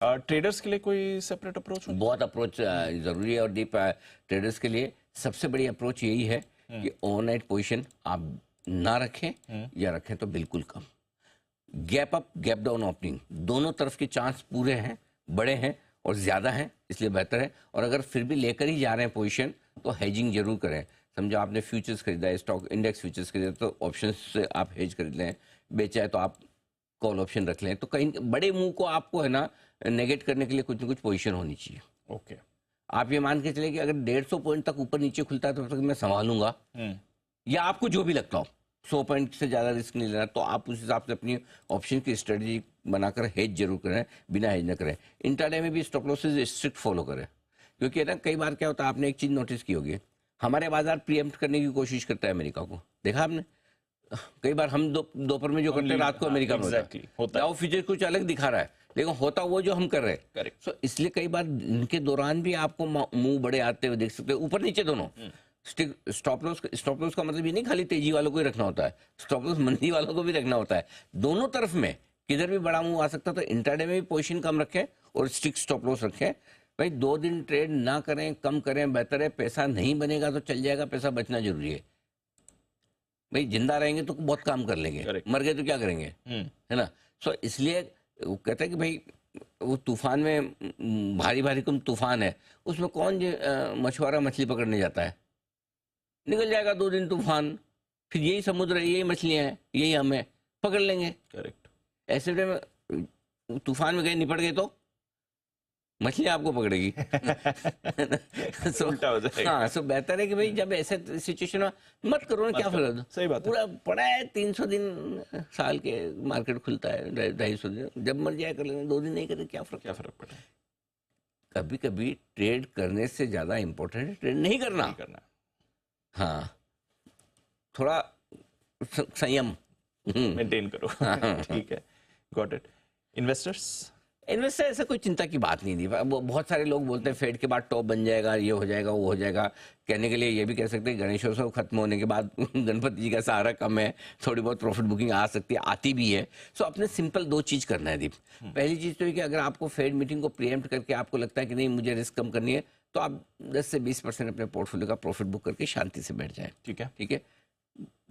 Traders के लिए कोई सेपरेट अप्रोच? बहुत अप्रोच जरूरी है, और डीप ट्रेडर्स के लिए सबसे बड़ी अप्रोच यही है कि ओवरनाइट पोजीशन आप ना रखें, या रखें तो बिल्कुल कम। Gap up gap down opening दोनों तरफ के चांस पूरे हैं, बड़े हैं और ज़्यादा हैं, इसलिए बेहतर है। और अगर फिर भी लेकर ही जा रहे हैं पोजीशन तो हेजिंग जरूर करें। समझो आपने फ्यूचर्स खरीदा है, स्टॉक इंडेक्स फ्यूचर्स खरीदा, तो ऑप्शन से आप हेज खरीद लें, बेचा है तो आप कॉल ऑप्शन रख लें। तो कहीं बड़े मूव को आपको है ना नेगेट करने के लिए कुछ ना कुछ पोजीशन होनी चाहिए। ओके, आप ये मान के चले कि अगर 150 पॉइंट तक ऊपर नीचे खुलता है तो तक मैं संभालूंगा, या आपको जो भी लगता हो 100 पॉइंट से ज़्यादा रिस्क नहीं लेना, तो आप उस हिसाब से अपनी ऑप्शन की स्ट्रेटजी बनाकर हेज जरूर करें, बिना हेज न करें। इंट्राडे में भी स्टॉप लॉसेस स्ट्रिक्ट फॉलो करें, क्योंकि ना कई बार क्या होता है, आपने एक चीज़ नोटिस की होगी, हमारे बाजार प्रीएम्प्ट करने की कोशिश करता है अमेरिका को, देखा आपने? कई बार हम दोपहर में जो करते हैं रात को अमेरिका में होता है, फ्यूचर कुछ अलग दिखा रहा है लेकिन होता वो जो हम कर रहे हैं। करेक्ट। सो इसलिए कई बार इनके दौरान भी आपको मुंह बड़े आते हुए देख सकते हैं, ऊपर नीचे दोनों। स्टॉप लॉस का मतलब ये नहीं खाली तेजी वालों को ही रखना होता है, स्टॉप लॉस मंदी वालों को भी रखना होता है। दोनों तरफ में किधर भी बड़ा मुंह आ सकता है, तो इंट्राडे में भी पोजीशन कम रखें और स्ट्रिक्ट स्टॉप लॉस रखें। भाई 2 दिन ट्रेड ना करें, कम करें, बेहतर है। पैसा नहीं बनेगा तो चल जाएगा, पैसा बचना जरूरी है। भाई जिंदा रहेंगे तो बहुत काम कर लेंगे, मर गए तो क्या करेंगे, है ना? सो इसलिए वो कहते हैं कि भाई वो तूफान में भारी भारी कम तूफान है, उसमें कौन मछुआरा मछली पकड़ने जाता है? निकल जाएगा 2 दिन तूफान, फिर यही समुद्र है, यही मछलियां हैं, यही हम है, पकड़ लेंगे। करेक्ट। ऐसे में तूफान में गए, निपट गए तो मछली आपको पकड़ेगी। उल्टा हो जाएगा। हाँ, सो बेहतर है कि भाई जब ऐसे सिचुएशन में मत करो ना, क्या फर्क? सही बात है। पूरा पड़ा है 300 दिन साल के मार्केट खुलता है, 250 दिन, जब मर जाए कर लेना, 2 दिन नहीं करे क्या फर्क पड़े? कभी कभी ट्रेड करने से ज्यादा इंपॉर्टेंट है ट्रेड नहीं करना। हाँ, थोड़ा संयम मेंटेन करो। ठीक है, गॉट इट। इन्वेस्टर ऐसा कोई चिंता की बात नहीं थी। बहुत सारे लोग बोलते हैं फेड के बाद टॉप बन जाएगा, ये हो जाएगा, वो हो जाएगा। कहने के लिए ये भी कह सकते हैं गणेशोत्सव खत्म होने के बाद गणपति जी का सहारा कम है, थोड़ी बहुत प्रॉफिट बुकिंग आ सकती है, आती भी है। सो अपने सिंपल 2 चीज़ करना है दीप। पहली चीज़ तो है कि अगर आपको फेड मीटिंग को प्रीएम्प्ट करके आपको लगता है कि नहीं मुझे रिस्क कम करनी है, तो आप 10 से 20% अपने पोर्टफोलियो का प्रॉफिट बुक करके शांति से बैठ जाए। ठीक है।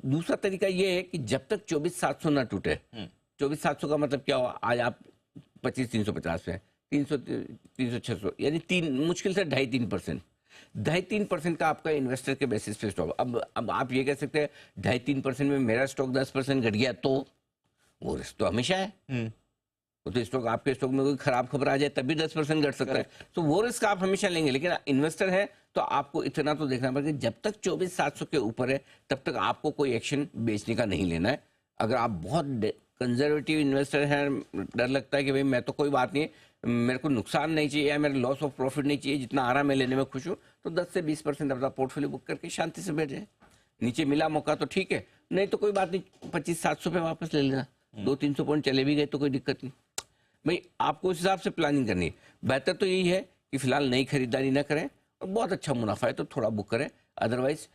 दूसरा तरीका ये है कि जब तक 24,700 ना टूटे, 24,700 का मतलब क्या हुआ, आज आप 25,350 पे 300 यानी मुश्किल से 2.5-3% का आपका इन्वेस्टर के बेसिस पे स्टॉक। अब आप ये कह सकते हैं 2.5-3% में मेरा स्टॉक 10% घट गया तो वो रिस्क तो हमेशा है। वो तो स्टॉक, आपके स्टॉक में कोई खराब खबर आ जाए तब भी 10% घट सकता है, तो वो रिस्क आप हमेशा लेंगे। लेकिन इन्वेस्टर है तो आपको इतना तो देखना पड़ेगा, जब तक 24,700 के ऊपर है तब तक आपको कोई एक्शन बेचने का नहीं लेना है। अगर आप बहुत कंजर्वेटिव इन्वेस्टर हैं, डर लगता है कि भाई मैं तो कोई बात नहीं, मेरे को नुकसान नहीं चाहिए या मेरे लॉस ऑफ प्रॉफिट नहीं चाहिए, जितना आराम में लेने में खुश हूँ, तो 10 से 20% अपना पोर्टफोलियो बुक करके शांति से बैठ जाए। नीचे मिला मौका तो ठीक है, नहीं तो कोई बात नहीं, 25,700 पे वापस ले लेना। 200-300 पॉइंट चले भी गए तो कोई दिक्कत नहीं। भाई आपको उस हिसाब से प्लानिंग करनी है। बेहतर तो यही है कि फिलहाल नई खरीदारी ना करें, और बहुत अच्छा मुनाफा है तो थोड़ा बुक करें। अदरवाइज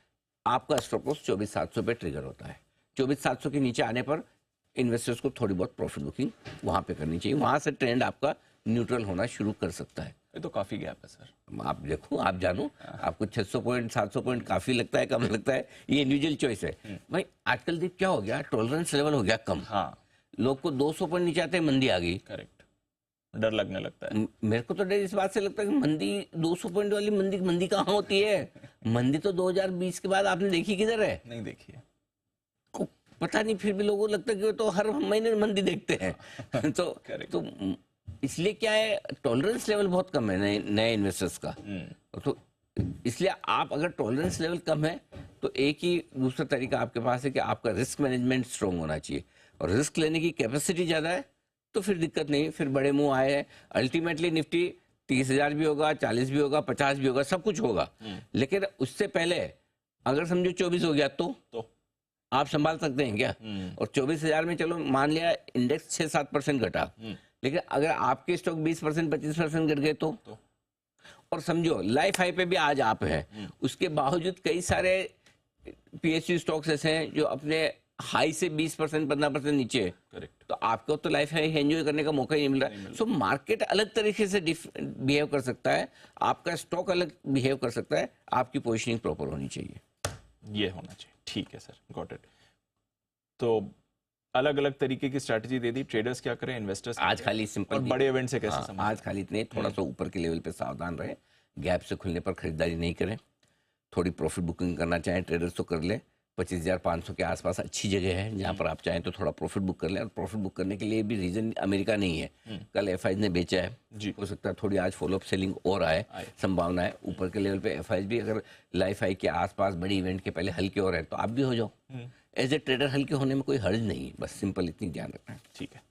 आपका स्टॉप लॉस 24,700 पे ट्रिगर होता है। 24,700 के नीचे आने पर इन्वेस्टर्स को थोड़ी बहुत प्रॉफिट बुकिंग वहां पे करनी चाहिए, वहां से ट्रेंड आपका न्यूट्रल होना शुरू कर सकता है। ये तो काफी गैप है सर। आप देखो, आप जानो, आपको 600 पॉइंट 700 पॉइंट काफी लगता है, कम लगता है, ये इंडिविजुअल चॉइस है। भाई आजकल देख क्या हो गया, टॉलरेंस लेवल हो गया कम। हाँ, लोग को 200 पॉइंट नीचे आते हैं मंदी आ गई। करेक्ट, डर लगने लगता है। मेरे को तो डर इस बात से लगता है कि मंदी 200 पॉइंट वाली मंदी कहाँ होती है? मंदी तो 2020 के बाद आपने देखी किधर है? नहीं देखी है, पता नहीं, फिर भी लोगों को लगता है कि वो तो हर महीने मंदी देखते हैं। तो इसलिए क्या है, टॉलरेंस लेवल बहुत कम है नए इन्वेस्टर्स का। तो इसलिए आप अगर टॉलरेंस लेवल कम है तो एक ही दूसरा तरीका आपके पास है कि आपका रिस्क मैनेजमेंट स्ट्रांग होना चाहिए, और रिस्क लेने की कैपेसिटी ज्यादा है तो फिर दिक्कत नहीं, फिर बड़े मुंह आए हैं। अल्टीमेटली निफ्टी 30,000 भी होगा, 40 भी होगा, 50 भी होगा, सब कुछ होगा। लेकिन उससे पहले अगर समझो 24 हो गया तो आप संभाल सकते हैं क्या? और 24,000 में चलो मान लिया इंडेक्स 6-7% घटा, लेकिन अगर आपके स्टॉक 20% 25% घट गए तो और समझो लाइफ हाई पे भी आज आप हैं, उसके बावजूद कई सारे पीएसयू स्टॉक्स ऐसे हैं जो अपने हाई से 20% 15% नीचे है, करेक्ट। तो आपको तो लाइफ है एंजॉय करने का मौका ही नहीं मिल रहा है। सो मार्केट अलग तरीके से बिहेव कर सकता है, आपका स्टॉक अलग बिहेव कर सकता है, आपकी पोजीशनिंग प्रॉपर होनी चाहिए। ये होना चाहिए, ठीक है सर, गॉट इट। तो अलग अलग तरीके की स्ट्रैटेजी दे दी, ट्रेडर्स क्या करें, इन्वेस्टर्स आज खाली सिंपल और बड़े इवेंट से कैसे समझ। आज खाली इतने थोड़ा सा ऊपर के लेवल पे सावधान रहे, गैप से खुलने पर खरीदारी नहीं करें, थोड़ी प्रॉफिट बुकिंग करना चाहें ट्रेडर्स तो कर ले, 25,500 के आसपास अच्छी जगह है जहां पर आप चाहें तो थोड़ा प्रॉफिट बुक कर लें। और प्रॉफिट बुक करने के लिए भी रीजन अमेरिका नहीं है, कल एफआईज ने बेचा है जी। हो सकता है थोड़ी आज फॉलोअप सेलिंग और आए, संभावना है। ऊपर के लेवल पे एफआईज भी अगर लाइफ हाई के आसपास बड़ी इवेंट के पहले हल्के हो रहे हैं तो आप भी हो जाओ। एज ए ट्रेडर हल्के होने में कोई हर्ज नहीं है, बस सिंपल इतनी ध्यान रखना है। ठीक है।